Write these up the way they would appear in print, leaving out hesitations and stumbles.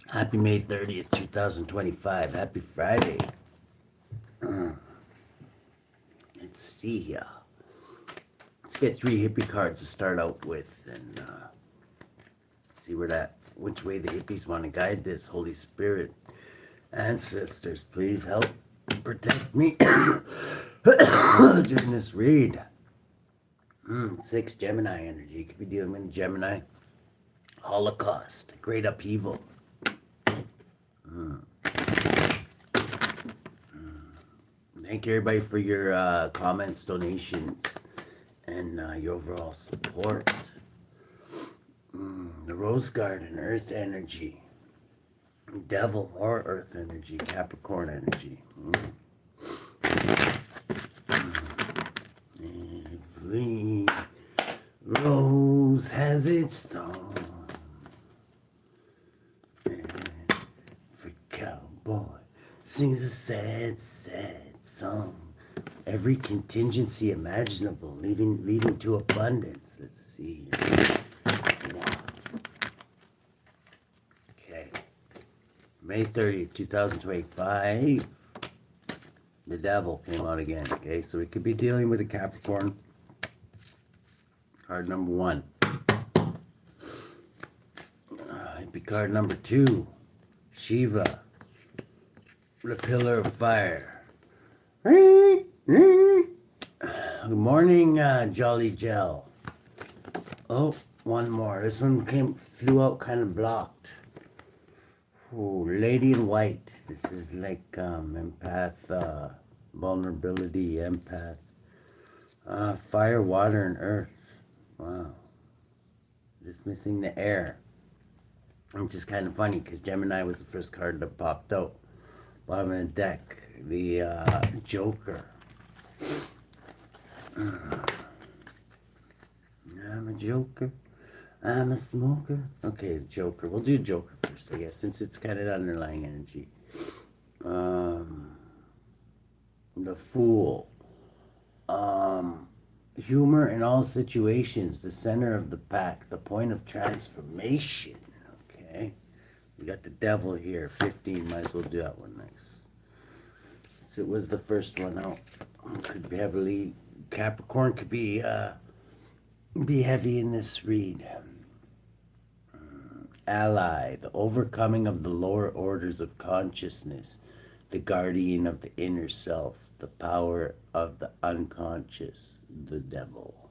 Happy May 30th, 2025. Happy Friday. Let's see. Let's get 3 hippie cards to start out with and see which way the hippies want to guide this. Holy Spirit, ancestors, please help protect me during this read. 6 Gemini energy. Could be dealing with Gemini. Holocaust, great upheaval. Thank you everybody for your comments, donations, and your overall support. The Rose Garden, Earth energy. Devil, more Earth energy. Capricorn energy. Every rose has its thorn. Every cowboy sings a sad, sad song. Every contingency imaginable, leading to abundance. Let's see. Okay. May 30th, 2025. The devil came out again. Okay, so we could be dealing with a Capricorn. Card number 1. Hippie card number 2. Shiva. The pillar of fire. Good morning, Jolly Gel. Oh, one more. This one flew out kind of blocked. Oh, Lady in White. This is like empath, vulnerability, empath. Fire, water, and earth. Wow. Just missing the air. Which is kind of funny because Gemini was the first card that popped out. Bottom of the deck. The Joker. I'm a joker. I'm a smoker. Okay, the Joker. We'll do Joker first, I guess, since it's kind of underlying energy. The Fool. Humor in all situations. The center of the pack. The point of transformation. Okay. We got the Devil here. 15. Might as well do that one next. Since it was the first one out. Could be heavily. Capricorn could be heavy in this read. Ally, the overcoming of the lower orders of consciousness, the guardian of the inner self, the power of the unconscious, the devil.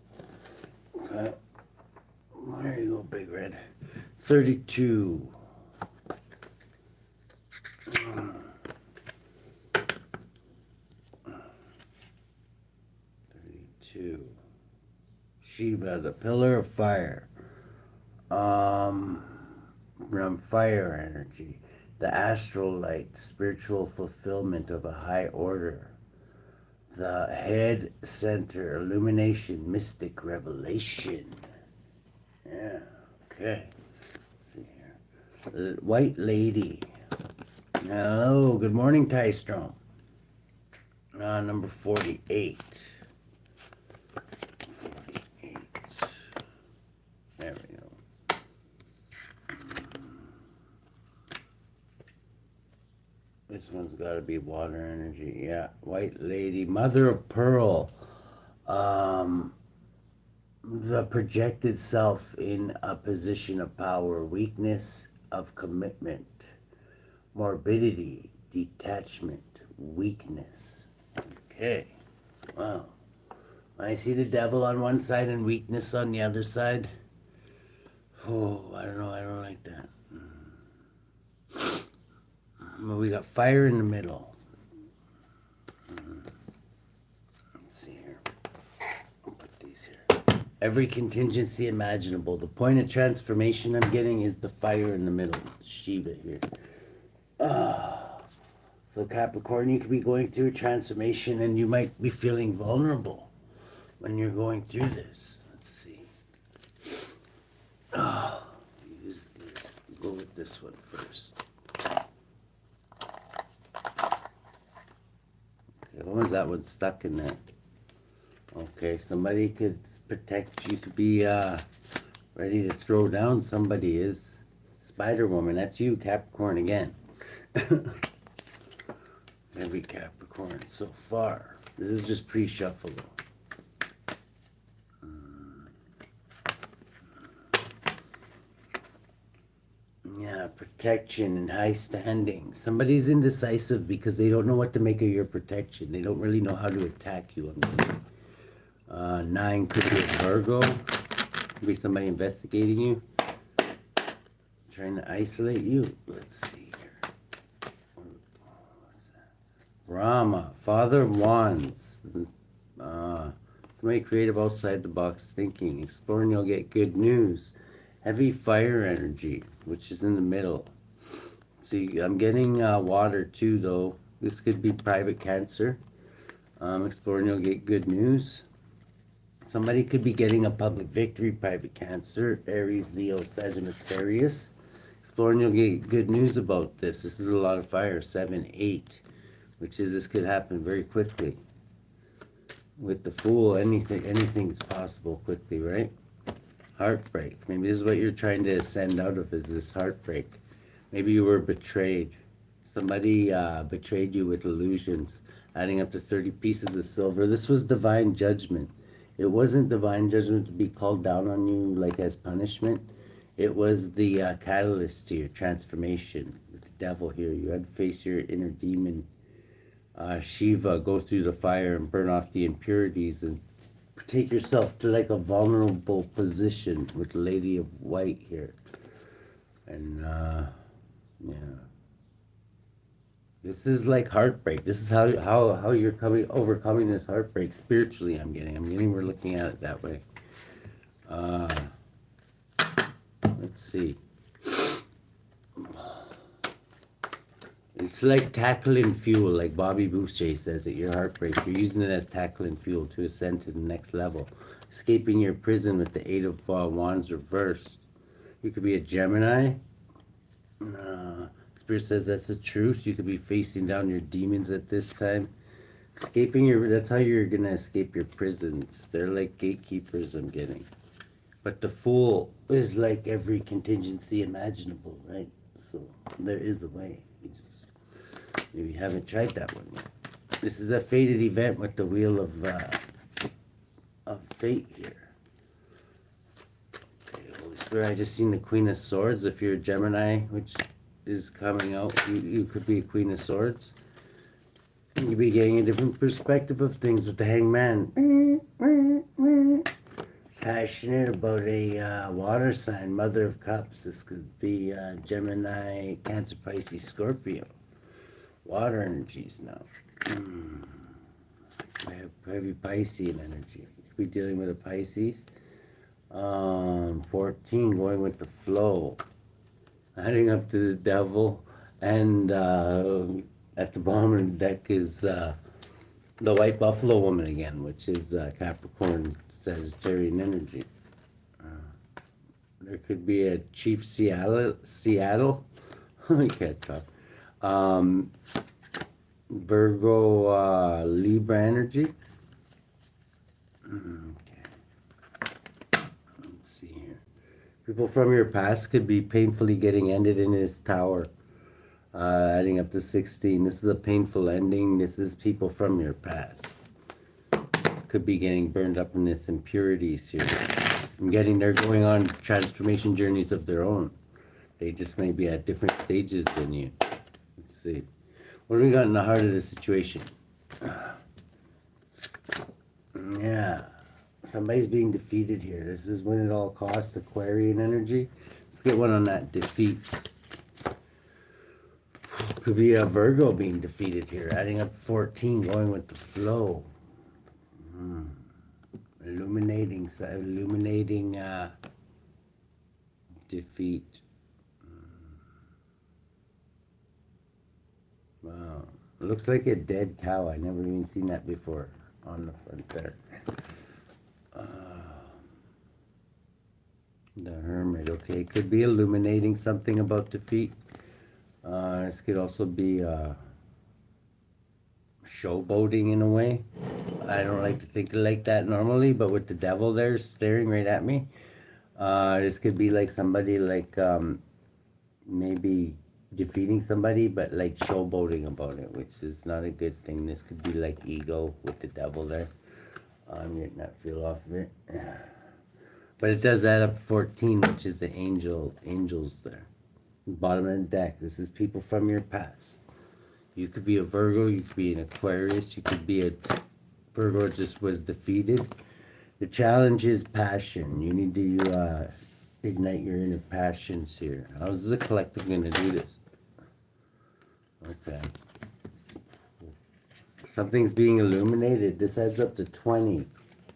Okay. There you go, Big Red. 32. 32. Shiva, the pillar of fire. From fire energy. The astral light, spiritual fulfillment of a high order. The head center, illumination, mystic revelation. Yeah, okay. Let's see here. The White Lady. Hello, good morning, Tystrom. Number 48. 48. There we go. This one's got to be water energy. Yeah, White Lady, Mother of Pearl. The projected self in a position of power, weakness of commitment, morbidity, detachment, weakness. Okay. Wow. When I see the devil on one side and weakness on the other side, oh, I don't know. I don't like that. We got fire in the middle. Let's see here. I'll put these here. Every contingency imaginable. The point of transformation I'm getting is the fire in the middle. Shiva here. So Capricorn, you could be going through a transformation and you might be feeling vulnerable when you're going through this. Let's see. Use this. Go with this one first. What was that one stuck in there? Okay, somebody could protect you. Could be ready to throw down. Somebody is. Spider Woman. That's you, Capricorn, again. Every Capricorn so far. This is just pre-shuffle though. Yeah, protection and high standing. Somebody's indecisive because they don't know what to make of your protection. They don't really know how to attack you. 9 could be a Virgo. Could be somebody investigating you. Trying to isolate you. Let's see here. What's that? Rama, Father of Wands. Somebody creative, outside the box thinking. Exploring, you'll get good news. Heavy fire energy, which is in the middle. See, I'm getting water too, though. This could be private Cancer. Exploring, you'll get good news. Somebody could be getting a public victory, private Cancer. Aries, Leo, Sagittarius. Exploring, you'll get good news about this. This is a lot of fire. 7, 8, which is this could happen very quickly. With the Fool, anything's possible quickly, right? Heartbreak. Maybe this is what you're trying to ascend out of, is this heartbreak. Maybe you were betrayed. Somebody betrayed you with illusions, adding up to 30 pieces of silver. This was divine judgment. It wasn't divine judgment to be called down on you like as punishment. It was the catalyst to your transformation. With the devil here, you had to face your inner demon. Shiva, go through the fire and burn off the impurities and take yourself to like a vulnerable position with the Lady of White here. And yeah, this is like heartbreak. This is how you're overcoming this heartbreak spiritually. I'm getting we're looking at it that way. Let's see. It's like tackling fuel, like Bobby Boucher says at your heartbreak. You're using it as tackling fuel to ascend to the next level. Escaping your prison with the 8 of Wands reversed. You could be a Gemini. Spirit says that's the truth. You could be facing down your demons at this time. That's how you're going to escape your prisons. They're like gatekeepers, I'm getting. But the Fool is like every contingency imaginable, right? So there is a way. Maybe you haven't tried that one yet. This is a fated event with the Wheel of Fate here. Okay, Holy Spirit, I just seen the Queen of Swords. If you're a Gemini, which is coming out, you could be a Queen of Swords. You'll be getting a different perspective of things with the Hangman. Passionate about a water sign, Mother of Cups. This could be Gemini, Cancer, Pisces, Scorpio. Water energies now. I have heavy Piscean energy. You could be dealing with a Pisces. 14, going with the flow. Adding up to the devil. And at the bottom of the deck is the White Buffalo Woman again, which is Capricorn, Sagittarian energy. There could be a Chief Seattle. I can't talk. Virgo, Libra energy. Okay. Let's see here. People from your past could be painfully getting ended in his tower. Adding up to 16. This is a painful ending. This is people from your past. Could be getting burned up in this impurities here. They're going on transformation journeys of their own. They just may be at different stages than you. Let's see. What do we got in the heart of the situation? Yeah. Somebody's being defeated here. This is win at all costs, Aquarian energy. Let's get one on that defeat. Could be a Virgo being defeated here. Adding up 14, going with the flow. Illuminating defeat. Wow. It looks like a dead cow. I never even seen that before on the front there. The Hermit. Okay, could be illuminating something about defeat. This could also be showboating in a way. I don't like to think like that normally, but with the devil there staring right at me, this could be like somebody like maybe defeating somebody, but like showboating about it, which is not a good thing. This could be like ego with the devil there. I'm getting that feel off of it. But it does add up 14, which is the angels there. Bottom of the deck. This is people from your past. You could be a Virgo, you could be an Aquarius, you could be a Virgo just was defeated. The challenge is passion. You need to ignite your inner passions here. How's the collective going to do this? Okay. Something's being illuminated. This adds up to 20.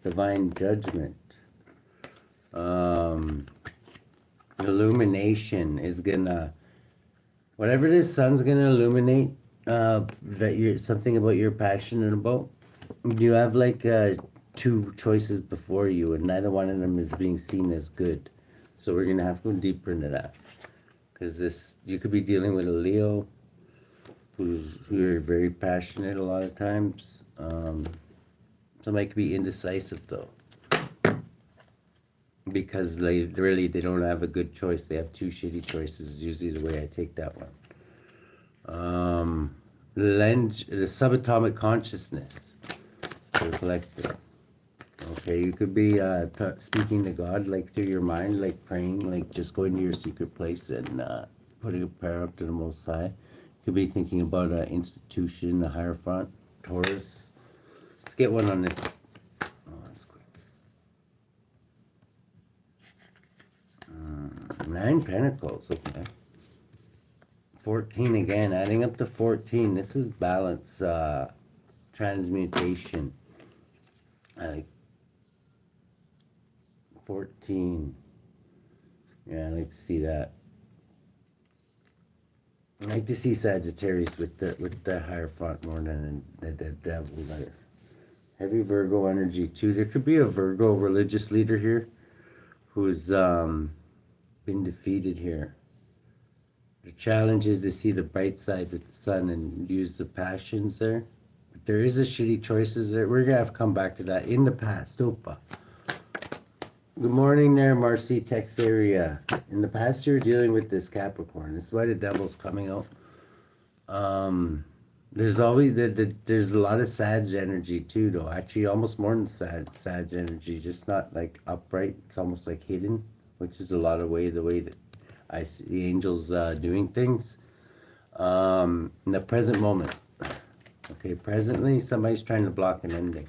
Divine judgment. Illumination is gonna, whatever this sun's gonna illuminate, that you're something about you're passionate about. You have like two choices before you, and neither one of them is being seen as good. So we're gonna have to go deeper into that, because this, you could be dealing with a Leo who are very passionate a lot of times. Somebody could be indecisive though, because they don't have a good choice. They have two shitty choices is usually the way I take that one. The subatomic consciousness for the collector. Okay, you could be speaking to God, like through your mind, like praying, like just going to your secret place and putting a prayer up to the Most High. You could be thinking about an institution, a Hierophant, Taurus. Let's get one on this. Oh, that's quick. 9 Pentacles, okay. 14 again, adding up to 14. This is balance, transmutation. I like 14. Yeah, I like to see that. I like to see Sagittarius with the Hierophant more than the devil there. Heavy Virgo energy too. There could be a Virgo religious leader here who's been defeated here. The challenge is to see the bright side with the sun and use the passions there. But there is a shitty choices there. We're gonna have to come back to that in the past. Opa. Good morning there, Marcy, text area. In the past, you're dealing with this Capricorn. This is why the devil's coming out. There's always there's a lot of Sag energy too, though. Actually, almost more than Sag energy, just not like upright. It's almost like hidden, which is a lot of the way that I see the angels doing things. In the present moment. Okay, presently, somebody's trying to block an ending.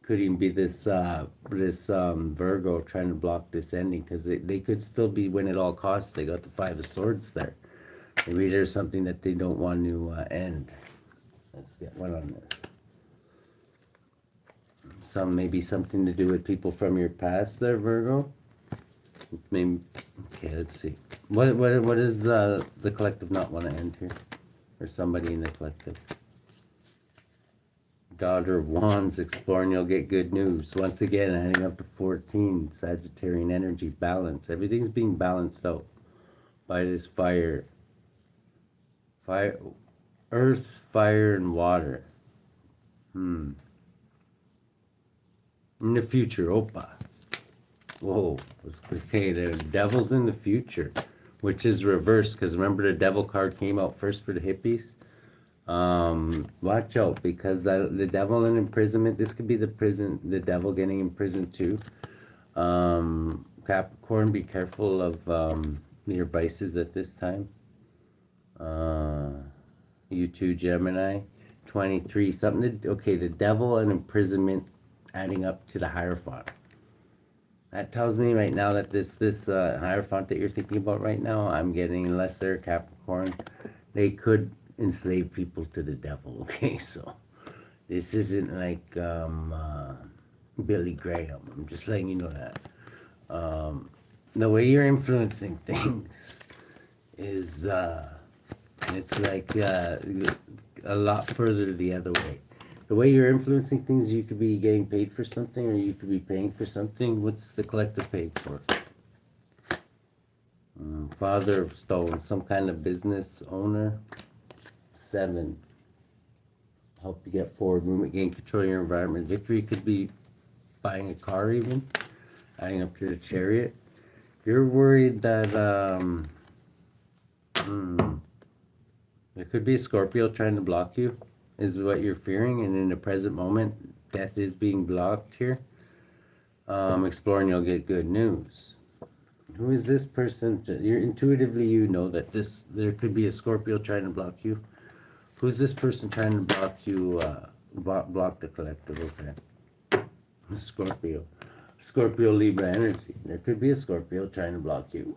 Could even be this Virgo trying to block this ending, because they could still be win at all costs. They got the 5 of Swords there. Maybe there's something that they don't want to end. Let's get one on this. Maybe something to do with people from your past there, Virgo. Maybe. Okay, let's see. What does the collective not want to end here, or somebody in the collective? Daughter of Wands, exploring, you'll get good news. Once again, adding up to 14, Sagittarian energy, balance. Everything's being balanced out by this fire. Earth, fire, and water. In the future, opa. Whoa, okay, the devil's in the future, which is reversed, because remember the devil card came out first for the hippies? Watch out, because the devil in imprisonment, this could be the devil getting imprisoned too. Capricorn, be careful of your vices at this time. You too, Gemini. 23, something to, okay, the devil and imprisonment adding up to the Hierophant. That tells me right now that this Hierophant that you're thinking about right now, I'm getting lesser Capricorn. They could enslave people to the devil, okay? So this isn't like Billy Graham. I'm just letting you know that. The way you're influencing things is it's like a lot further the other way. The way you're influencing things, you could be getting paid for something, or you could be paying for something. What's the collective paid for? Father of Stones, some kind of business owner. 7. Help you get forward movement, gain control of your environment. Victory could be buying a car even, adding up to the Chariot. You're worried that there could be a Scorpio trying to block you, is what you're fearing, and in the present moment, death is being blocked here. Exploring, you'll get good news. Who is this person? You're intuitively, you know that there could be a Scorpio trying to block you. Who's this person trying to block you? Block the collective. Okay. Scorpio. Scorpio Libra energy. There could be a Scorpio trying to block you.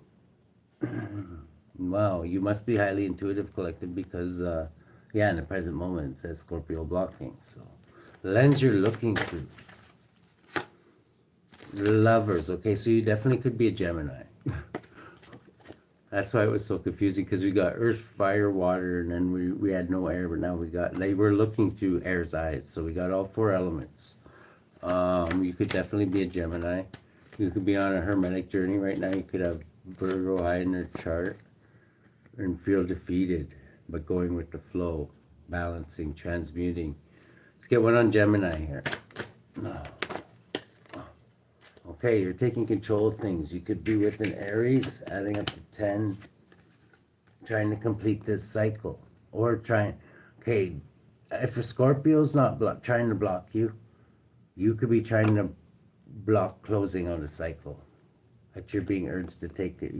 Wow, you must be highly intuitive collective because, yeah, in the present moment it says Scorpio blocking. So, the lens you're looking through. Lovers. Okay, so you definitely could be a Gemini. That's why it was so confusing, because we got earth, fire, water, and then we had no air, but now we got, they were looking through air's eyes, so we got all 4 elements. You could definitely be a Gemini. You could be on a hermetic journey right now. You could have Virgo high in their chart and feel defeated, but going with the flow, balancing, transmuting. Let's get one on Gemini here. Okay, you're taking control of things. You could be with an Aries, adding up to 10, trying to complete this cycle. Or trying, okay, if a Scorpio's not trying to block you, you could be trying to block closing on the cycle that you're being urged to take it.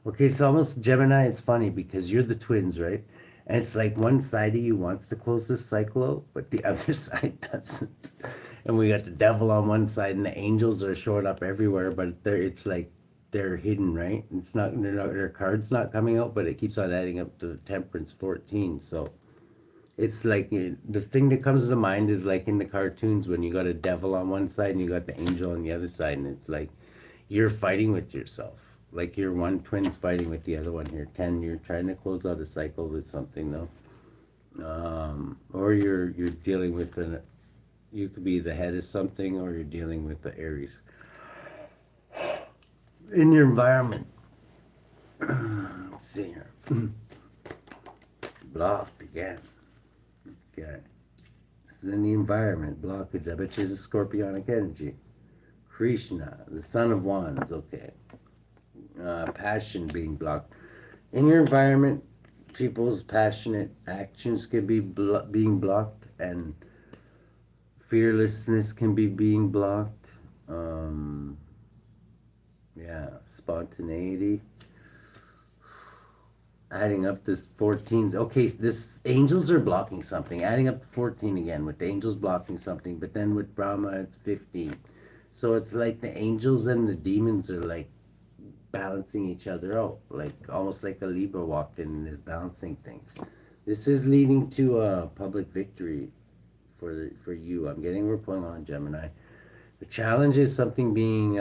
Okay, it's almost Gemini. It's funny because you're the twins, right? And it's like one side of you wants to close this cycle out, but the other side doesn't. And we got the devil on one side, and the angels are showing up everywhere, but it's like they're hidden, right? It's not, their card's not coming out, but it keeps on adding up to Temperance 14. So it's like the thing that comes to mind is like in the cartoons when you got a devil on one side and you got the angel on the other side, and it's like you're fighting with yourself. Like you're one twin's fighting with the other one here. 10, you're trying to close out a cycle with something though. Or you're dealing with you could be the head of something, or you're dealing with the Aries. In your environment. Let's see here. Blocked again. Okay. This is in the environment. Blockage. I bet you it's a scorpionic energy. Krishna, the Son of Wands. Okay. Passion being blocked. In your environment, people's passionate actions can be being blocked, and fearlessness can be being blocked. Yeah, spontaneity. Adding up this 14. Okay, so this angels are blocking something. Adding up to 14 again with the angels blocking something, but then with Brahma it's 15. So it's like the angels and the demons are like balancing each other out, like almost like a Libra walked in and is balancing things. This is leading to a public victory for you. I'm getting we're pulling on Gemini. The challenge is something being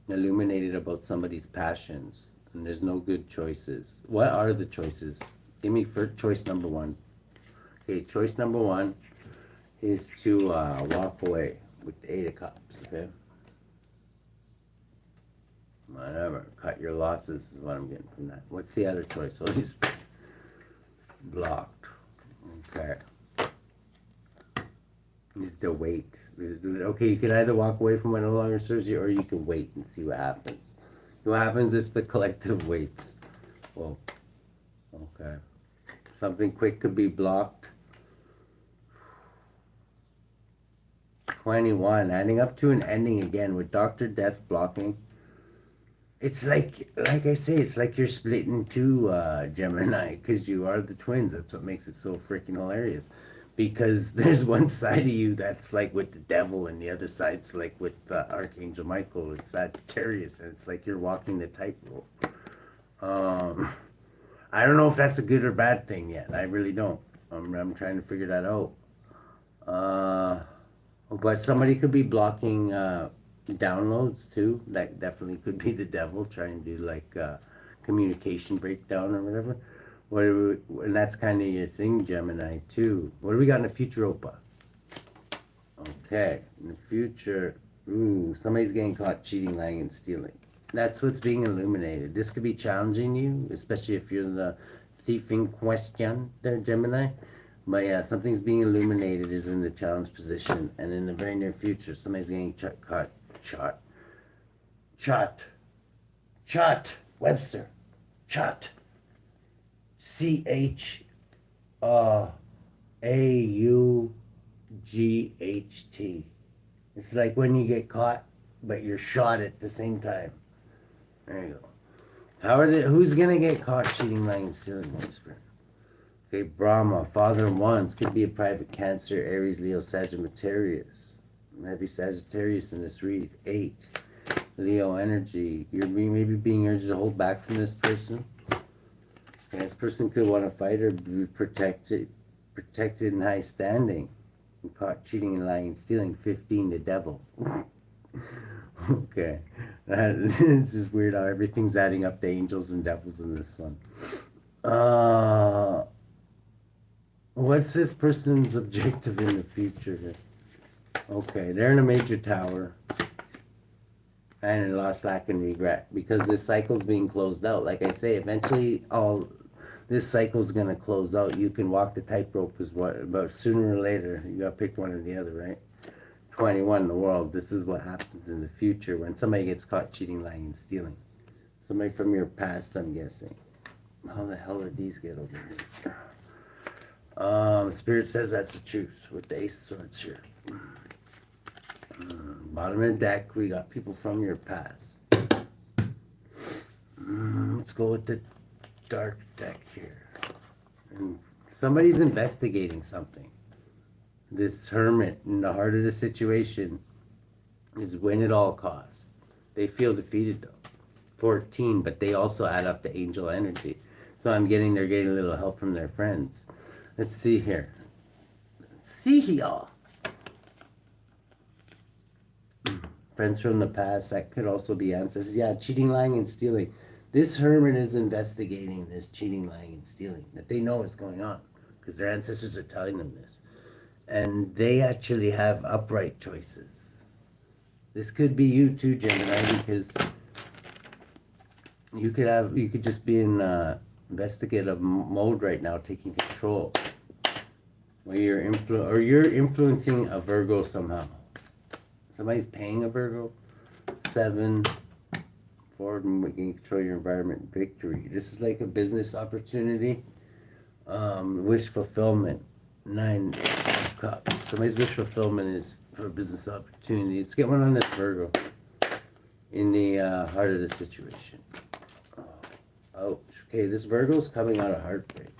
illuminated about somebody's passions, and there's no good choices. What are the choices? Give me for choice number 1. Okay, choice number 1 is to walk away with the 8 of Cups. Okay. Whatever. Cut your losses is what I'm getting from that. What's the other choice? Oh, he's blocked. Okay. Is to wait. Okay, you can either walk away from what no longer serves you, or you can wait and see what happens. What happens if the collective waits? Well, okay. Something quick could be blocked. 21, adding up to an ending again with Dr. Death blocking. It's like I say, it's like you're split in two, Gemini, because you are the twins. That's what makes it so freaking hilarious. Because there's one side of you that's like with the devil, and the other side's like with Archangel Michael. It's Sagittarius, and it's like you're walking the tightrope. I don't know if that's a good or bad thing yet. I really don't. I'm trying to figure that out. But somebody could be blocking downloads too. That definitely could be the devil trying to do like communication breakdown or whatever. And that's kind of your thing, Gemini, too. What do we got in the future, Opa? Okay, in the future, somebody's getting caught cheating, lying, and stealing. That's what's being illuminated. This could be challenging you, especially if you're the thief in question there, Gemini. But yeah, something's being illuminated is in the challenge position. And in the very near future, somebody's getting caught Chut. Webster. Chut. CHAUGHT. It's like when you get caught, but you're shot at the same time. There you go. Who's gonna get caught cheating, lying, stealing? Okay, Brahma, father of wands, could be a private Cancer, Aries, Leo, Sagittarius. Maybe Sagittarius in this read. 8. Leo energy. You're maybe being urged to hold back from this person. And this person could want to fight or be protected in high standing. And caught cheating and lying and stealing. 15, the devil. Okay. It's just weird how everything's adding up to angels and devils in this one. What's this person's objective in the future? Okay, they're in a major tower. And in lost, lack, and regret. Because this cycle's being closed out. Like I say, eventually this cycle's going to close out. You can walk the tightrope, but sooner or later, you got to pick one or the other, right? 21 in the world. This is what happens in the future when somebody gets caught cheating, lying, and stealing. Somebody from your past, I'm guessing. How the hell did these get over here? Spirit says that's the truth with the Ace of Swords here. Bottom of the deck, we got people from your past. Let's go with the dark deck here. And somebody's investigating something. This hermit in the heart of the situation is win at all costs. They feel defeated though. 14, but they also add up to angel energy. So they're getting a little help from their friends. Let's see here. Friends from the past, that could also be ancestors. Yeah, cheating, lying, and stealing. This hermit is investigating this cheating, lying, and stealing. That they know is going on. Because their ancestors are telling them this. And they actually have upright choices. This could be you too, Gemini, because you could just be in investigative mode right now, taking control. Where you're influencing a Virgo somehow. Somebody's paying a Virgo. 7. Forward and making control your environment. Victory. This is like a business opportunity. Wish fulfillment. 9 cups. Somebody's wish fulfillment is for a business opportunity. Let's get one on this Virgo. In the heart of the situation. Ouch. Okay, this Virgo's coming out of heartbreak.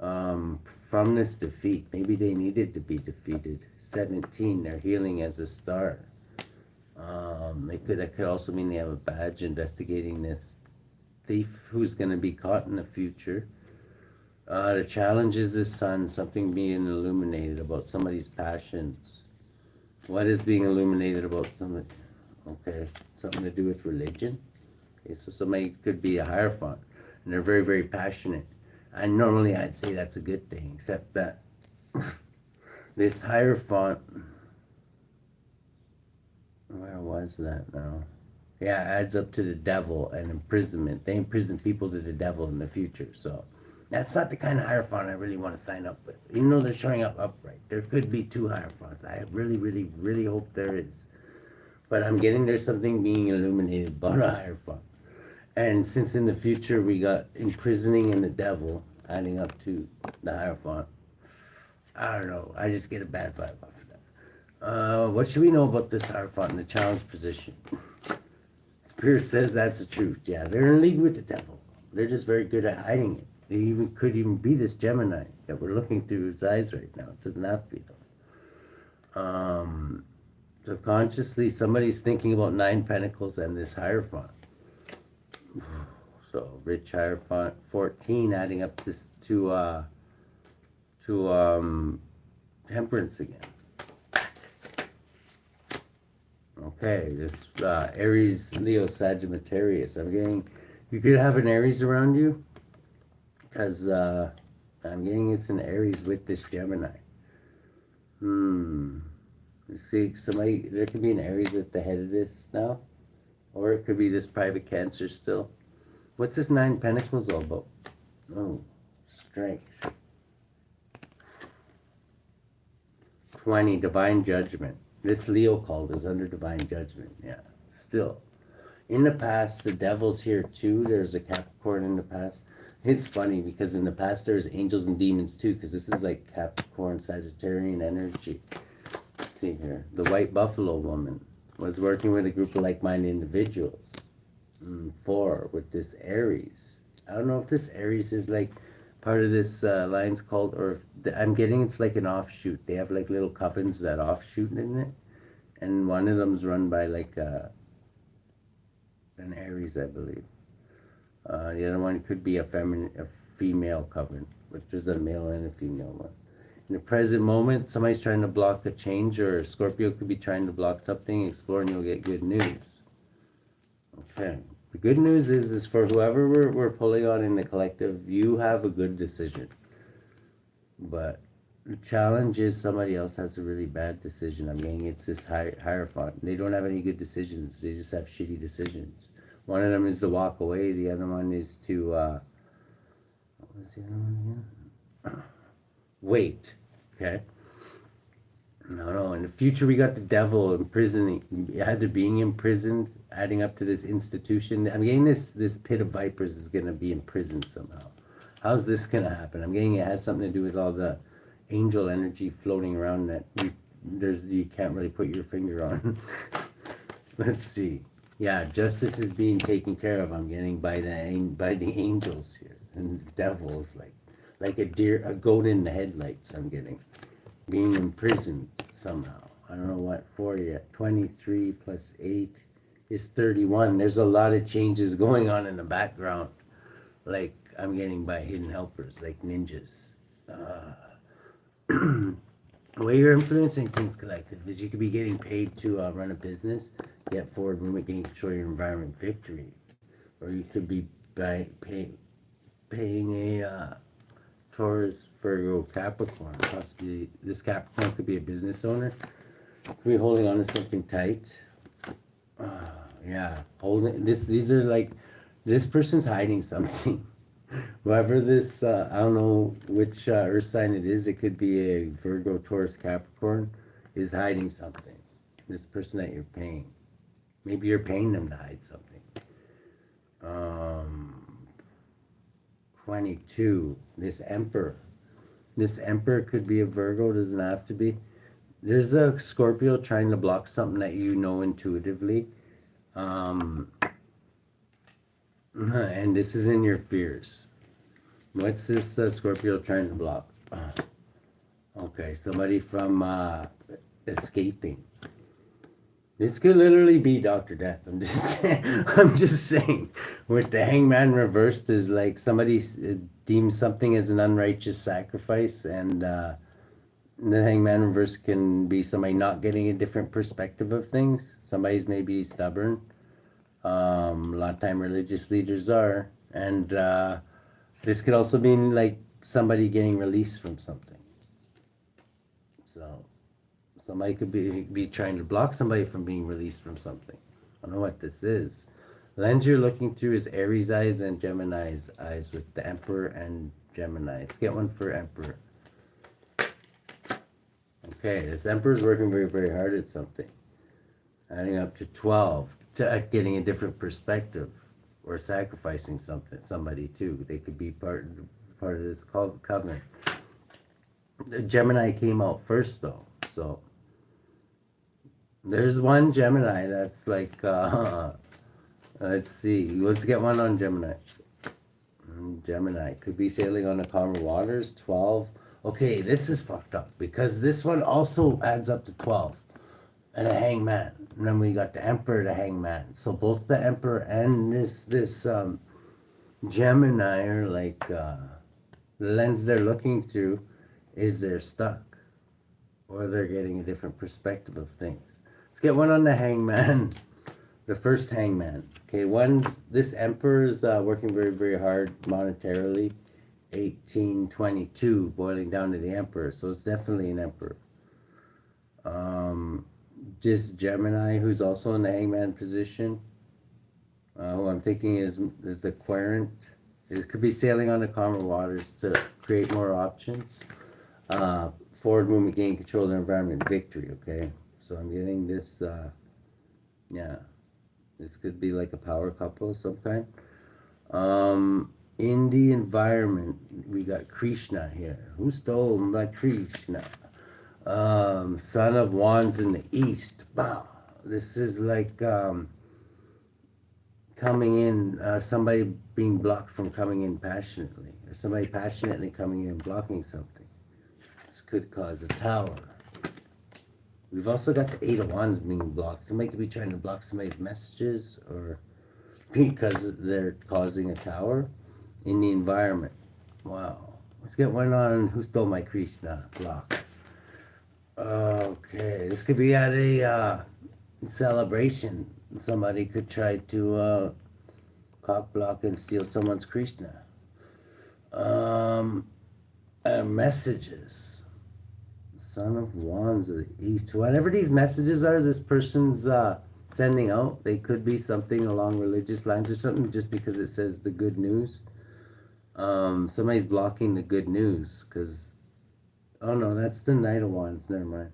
From this defeat. Maybe they needed to be defeated. 17, they're healing as a star. That could also mean they have a badge investigating this thief who's going to be caught in the future. The challenge is the sun, something being illuminated about somebody's passions. What is being illuminated about somebody? Okay, something to do with religion. Okay, so somebody could be a Hierophant, and they're very, very passionate. And normally I'd say that's a good thing, except that this Hierophant, where was that now? Yeah, adds up to the devil and imprisonment. They imprison people to the devil in the future, so that's not the kind of Hierophant I really want to sign up with. Even though they're showing up upright. There could be 2 Hierophants. I really, really, really hope there is. But I'm getting there's something being illuminated about a Hierophant. And since in the future we got imprisoning and the devil adding up to the Hierophant, I don't know. I just get a bad vibe off of that. What should we know about this Hierophant in the challenge position? Spirit says that's the truth. Yeah, they're in league with the devil. They're just very good at hiding it. They could even be this Gemini that we're looking through his eyes right now. It doesn't have to be though. Subconsciously, somebody's thinking about 9 Pentacles and this Hierophant. So rich Hierophant. 14, adding up this to Temperance again. Okay, this Aries, Leo, Sagittarius. You could have an Aries around you. Because I'm getting it's an Aries with this Gemini. See, there could be an Aries at the head of this now. Or it could be this private Cancer still. What's this 9 Pentacles all about? Oh, strength. 20, divine judgment. This Leo called is under divine judgment. Yeah, still. In the past, the devil's here too. There's a Capricorn in the past. It's funny because in the past there's angels and demons too, because this is like Capricorn, Sagittarian energy. Let's see here. The white buffalo woman was working with a group of like-minded individuals. 4 with this Aries. I don't know if this Aries is like part of this line's called, or if I'm getting it's like an offshoot. They have like little covens that offshoot in it, and one of them's run by like an Aries, I believe. The other one could be a female coven, which is a male and a female one. In the present moment, somebody's trying to block a change, or Scorpio could be trying to block something. Explore and you'll get good news. Okay. The good news is for whoever we're pulling on in the collective, you have a good decision. But the challenge is somebody else has a really bad decision. I'm getting it's this Hierophant. They don't have any good decisions. They just have shitty decisions. One of them is to walk away. The other one is to, what was the other one again? Wait. Okay. No. In the future, we got the devil imprisoning, either being imprisoned, adding up to this institution. I'm getting this pit of vipers is going to be imprisoned somehow. How's this going to happen? I'm getting it has something to do with all the angel energy floating around that you can't really put your finger on. Let's see. Yeah, justice is being taken care of. I'm getting by the angels here, and the devil is like a goat in the headlights. I'm getting being imprisoned somehow. I don't know what for yet. 23 plus 8 is 31. There's a lot of changes going on in the background. Like I'm getting by hidden helpers, like ninjas. The way you're influencing things, collective, is you could be getting paid to run a business, get forward movement, gain control of your environment, victory. Or you could be paying a Taurus, Virgo, Capricorn. Possibly this Capricorn could be a business owner. Could be holding on to something tight. Yeah, holding this. These are like this person's hiding something. Whoever this, I don't know which earth sign it is. It could be a Virgo, Taurus, Capricorn, is hiding something. This person that you're paying. Maybe you're paying them to hide something. 22. This Emperor. This Emperor could be a Virgo. Doesn't have to be. There's a Scorpio trying to block something that you know intuitively. And this is in your fears. What's this Scorpio trying to block? Okay, somebody from escaping. This could literally be Dr. Death. I'm just saying. With the Hangman reversed is like somebody deems something as an unrighteous sacrifice, and the Hangman reverse can be somebody not getting a different perspective of things. Somebody's maybe stubborn. A lot of time religious leaders are, and this could also mean like somebody getting released from something. So somebody could be trying to block somebody from being released from something. I don't know what this is. Lens you're looking through is Aries eyes and Gemini's eyes with the Emperor and Gemini. Let's get one for Emperor. Okay, this Emperor's working very, very hard at something. Adding up to 12. Getting a different perspective, or sacrificing somebody too. They could be part of this covenant. The Gemini came out first though, so there's one Gemini that's like let's see, let's get one on Gemini. Gemini could be sailing on the calmer waters. 12. Okay, this is fucked up because this one also adds up to 12 and a Hangman. And then we got the Emperor, the Hangman. So both the Emperor and this Gemini are like the lens they're looking through is they're stuck, or they're getting a different perspective of things. Let's get one on the Hangman, the first Hangman. Okay, this Emperor is working very, very hard monetarily. 1822 boiling down to the Emperor, so it's definitely an Emperor. This Gemini, who's also in the Hangman position, who I'm thinking is the Querent. It could be sailing on the calmer waters to create more options. Forward movement, gain control of the environment, victory. Okay, so I'm getting this. Yeah, This could be like a power couple of some kind. In the environment, we got Krishna here. Who stole my Krishna? Son of Wands in the East. Wow. This is like coming in, somebody being blocked from coming in passionately, or somebody passionately coming in and blocking something. This could cause a tower. We've also got the Eight of Wands being blocked. Somebody could be trying to block somebody's messages, or because they're causing a tower in the environment. Wow. Let's get one on Who Stole My Krishna block. Okay, this could be at a celebration. Somebody could try to cock block and steal someone's Krishna. Messages. Son of Wands of the East. Whatever these messages are, this person's sending out, they could be something along religious lines or something, just because it says the good news. Somebody's blocking the good news, because, oh no, that's the Knight of Wands, never mind.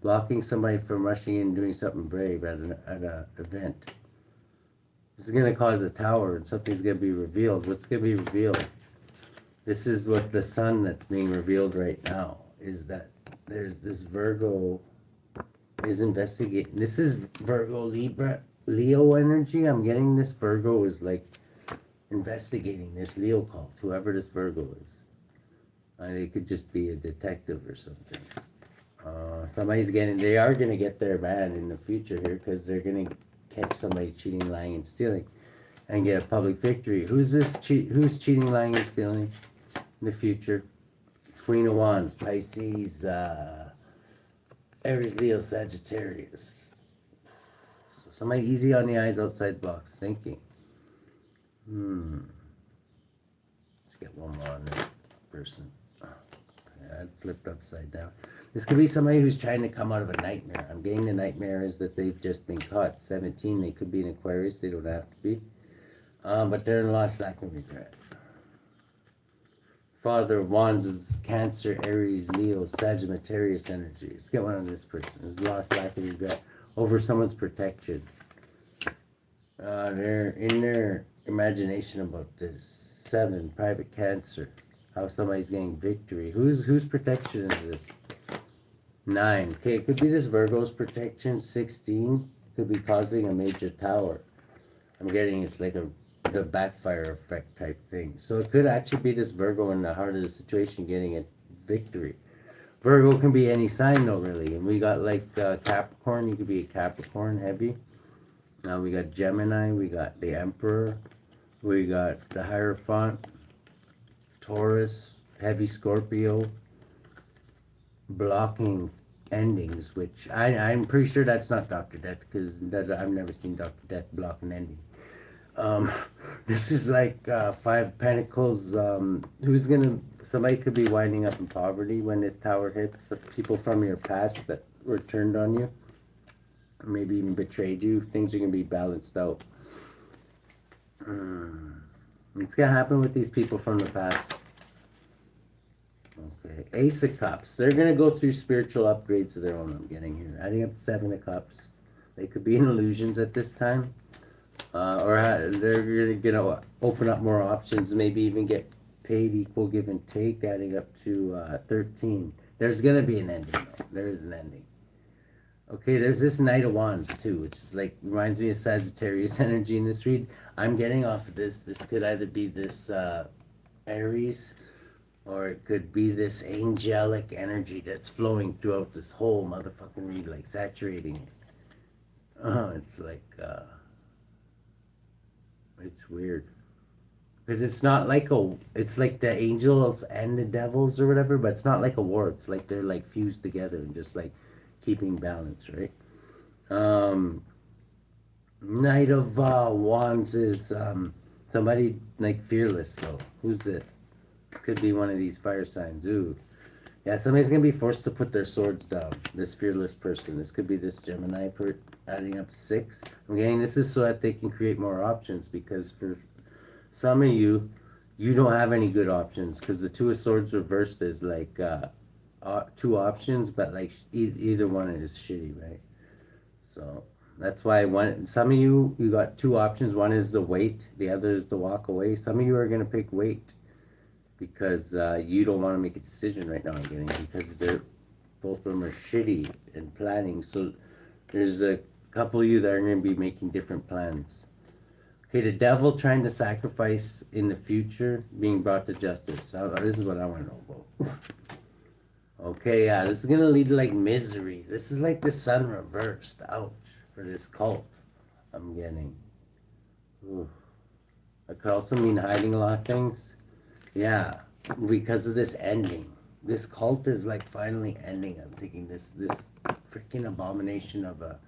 Blocking somebody from rushing in and doing something brave at an event. This is going to cause a tower, and something's going to be revealed. What's going to be revealed? This is what the sun that's being revealed right now, is that there's this Virgo is investigating. This is Virgo, Libra, Leo energy. I'm getting this Virgo is like investigating this Leo cult, whoever this Virgo is. And it could just be a detective or something. They are going to get their man in the future here, because they're going to catch somebody cheating, lying, and stealing and get a public victory. Who's cheating, lying, and stealing in the future? Queen of Wands, Pisces, Aries, Leo, Sagittarius. So somebody easy on the eyes, outside box thinking. Let's get one more on this person. Okay, I flipped upside down. This could be somebody who's trying to come out of a nightmare. I'm getting the nightmare is that they've just been caught. 17, they could be an Aquarius, they don't have to be. But they're in lost, lack, and regret. Father of Wands is Cancer, Aries, Leo, Sagittarius energy. Let's get one on this person. There's lost, lack, and regret over someone's protection. They're in their imagination about this. 7, private Cancer. How somebody's getting victory. Whose protection is this? 9. Okay, it could be this Virgo's protection. 16 could be causing a major tower. I'm getting it's like the backfire effect type thing. So it could actually be this Virgo in the heart of the situation getting a victory. Virgo can be any sign though, really. And we got like Capricorn. You could be a Capricorn heavy. Now we got Gemini. We got the Emperor. We got the Hierophant. Taurus. Heavy Scorpio. Blocking endings, which I'm pretty sure that's not Dr. Death, because I've never seen Dr. Death block an ending. This is like 5 Pentacles. Somebody could be winding up in poverty when this tower hits. People from your past that were turned on you, or maybe even betrayed you. Things are going to be balanced out. It's going to happen with these people from the past. Okay, Ace of Cups. They're going to go through spiritual upgrades of their own, I'm getting here. Adding up to 7 of Cups. They could be in illusions at this time. Or they're going to open up more options, maybe even get paid equal give and take, adding up to 13. There's going to be an ending, though. There is an ending. Okay, there's this Knight of Wands, too, which is like, reminds me of Sagittarius energy in this read. I'm getting off of this. This could either be this Aries, or it could be this angelic energy that's flowing throughout this whole motherfucking read, like saturating it. It's like, it's weird. Because it's not like it's like the angels and the devils or whatever, but it's not like a war. It's like they're like fused together and just like keeping balance, right? Knight of Wands is somebody like fearless, though. Who's this? This could be one of these fire signs. Ooh. Yeah, somebody's going to be forced to put their swords down. This fearless person. This could be this Gemini adding up 6. I'm getting this is so that they can create more options, because for some of you, you don't have any good options, because the 2 of Swords reversed is like 2 options, but like either one is shitty, right? So That's why some of you got two options. One is the wait, the other is the walk away. Some of you are gonna pick wait because you don't want to make a decision right now. I'm getting because both of them are shitty in planning. So there's a couple of you that are gonna be making different plans. Okay, the devil trying to sacrifice in the future, being brought to justice. So, this is what I want to know about. Okay, yeah, this is gonna lead to like misery. This is like the sun reversed. Ouch for this cult. I'm getting. Ooh. It could also mean hiding a lot of things. Yeah, because of this ending. This cult is like finally ending. I'm thinking this freaking abomination of a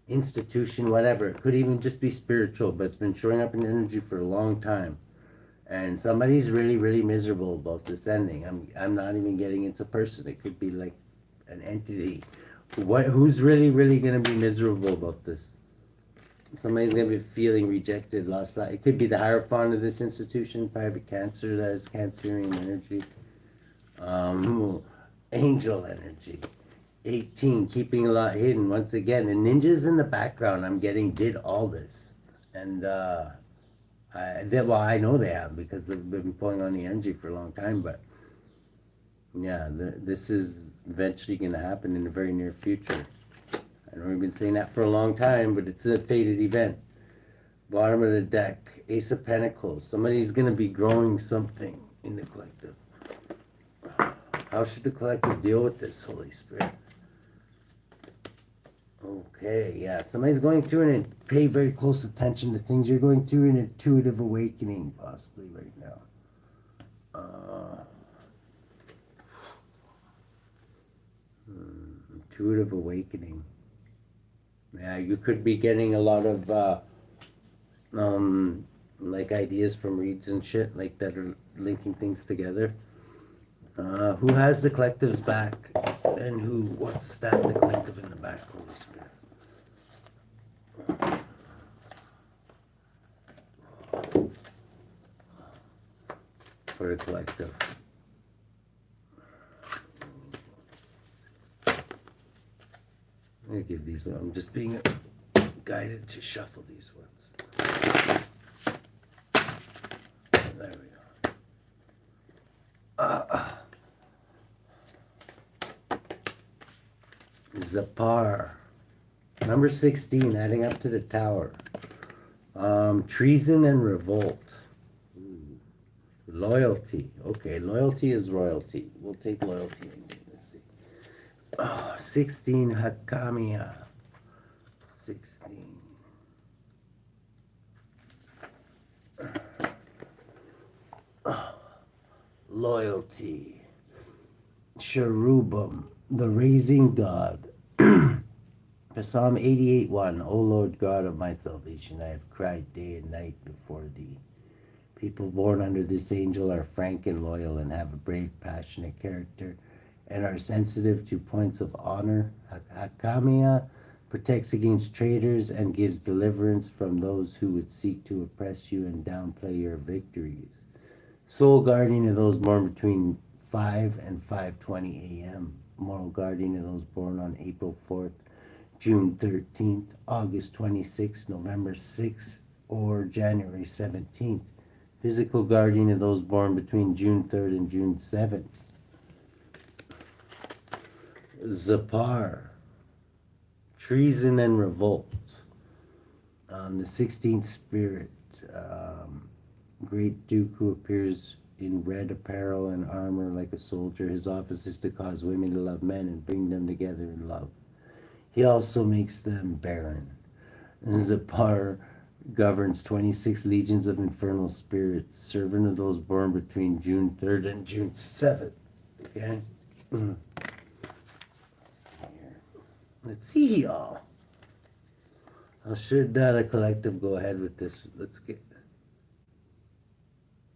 institution, whatever. It could even just be spiritual, but it's been showing up in energy for a long time. And somebody's really, really miserable about this ending. I'm not even getting it's a person. It could be like an entity. Who's really, really gonna be miserable about this? Somebody's gonna be feeling rejected, lost life. It could be the Hierophant of this institution, private cancer that is cancering energy. Angel energy. 18, keeping a lot hidden. Once again, the ninjas in the background I'm getting did all this. And I know they have because they've been pulling on the energy for a long time, but yeah, this is eventually going to happen in the very near future. I know we've been saying that for a long time, but it's a fated event. Bottom of the deck, Ace of Pentacles. Somebody's going to be growing something in the collective. How should the collective deal with this, Holy Spirit? Okay, yeah, somebody's going through and pay very close attention to things. You're going through an intuitive awakening, possibly right now. Intuitive awakening. Yeah, you could be getting a lot of like ideas from reads and shit like that are linking things together. Who has the collective's back, and what's stabbed the collective in the back, Holy Spirit? For the collective. I'm gonna give these. I'm just being guided to shuffle these ones. There we go. Zapar. Number 16, adding up to the tower. Treason and revolt. Ooh. Loyalty. Okay, loyalty is royalty. We'll take loyalty. Let's see. 16, HAKAMIAH. 16. Loyalty. Cherubim, the raising God. Psalm 88:1. O Lord God of my salvation, I have cried day and night before thee. People born under this angel are frank and loyal and have a brave, passionate character and are sensitive to points of honor. HAKAMIAH protects against traitors and gives deliverance from those who would seek to oppress you and downplay your victories. Soul guardian of those born between 5 and 5:20 a.m. Moral guardian of those born on April 4th, June 13th, August 26th, November 6th, or January 17th. Physical guardian of those born between June 3rd and June 7th. Zapar, treason and revolt. The 16th spirit, great duke who appears in red apparel and armor like a soldier. His office is to cause women to love men and bring them together in love. He also makes them barren. Zapar governs 26 legions of infernal spirits, servant of those born between June 3rd and June 7th. Okay? Let's see, y'all. How should a collective go ahead with this? Let's get...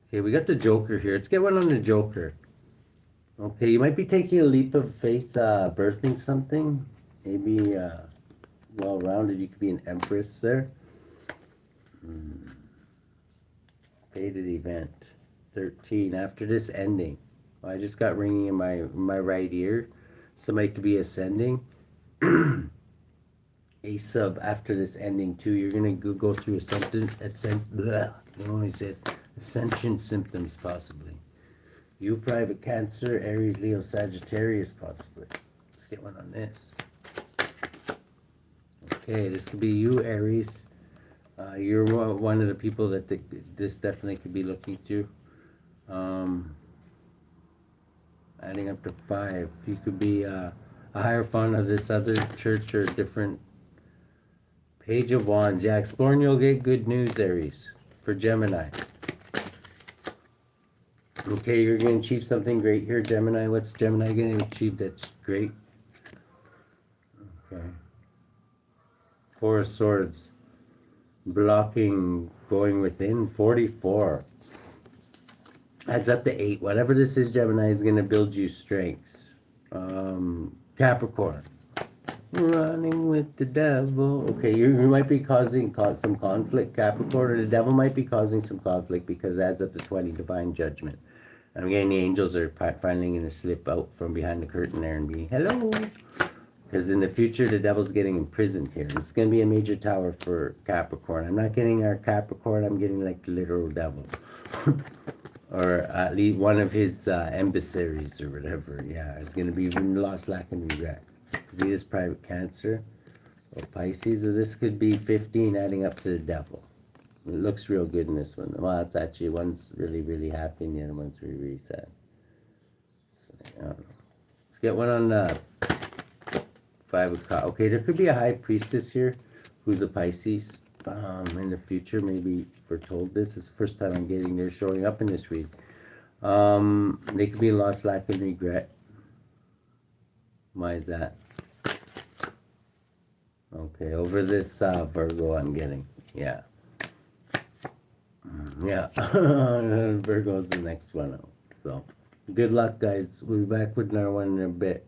Okay, we got the Joker here. Let's get one on the Joker. Okay, you might be taking a leap of faith, birthing something. Maybe well-rounded. You could be an empress there. Fated event. 13. After this ending. I just got ringing in my right ear. Somebody could be ascending. 18. Ace of, after this ending too, you're going to go through ascension symptoms possibly. You, private Cancer, Aries, Leo, Sagittarius possibly. Let's get one on this. Okay, this could be you, Aries. You're one of the people that this definitely could be looking to. Adding up to 5. You could be a hierophant of this other church or different. Page of Wands. Yeah, exploring, you'll get good news, Aries. For Gemini. Okay, you're going to achieve something great here, Gemini. What's Gemini going to achieve that's great? Okay. 4 of Swords. Blocking, going within. 44. Adds up to 8. Whatever this is, Gemini, is going to build you strengths. Capricorn. Running with the devil. Okay, you might be causing some conflict, Capricorn, or the devil might be causing some conflict because it adds up to 20, divine judgment. I'm getting the angels are finally going to slip out from behind the curtain there and be, hello. Because in the future, the devil's getting imprisoned here. This is going to be a major tower for Capricorn. I'm not getting our Capricorn, I'm getting like the literal devil. Or at least one of his emissaries or whatever. Yeah, it's going to be lost, lack, and regret. Could be this private Cancer or Pisces. So this could be 15 adding up to the devil. It looks real good in this one. Well, it's actually one's really, really happy and the other one's really, really sad. So, I don't know. Let's get one on 5 of Cups. Okay, there could be a high priestess here who's a Pisces. In the future, maybe foretold this. It's the first time I'm getting they're showing up in this read. They could be lost, lack, and regret. Why is that? Okay, over this Virgo I'm getting. Yeah. Yeah. Virgo's the next one out. So, good luck, guys. We'll be back with another one in a bit.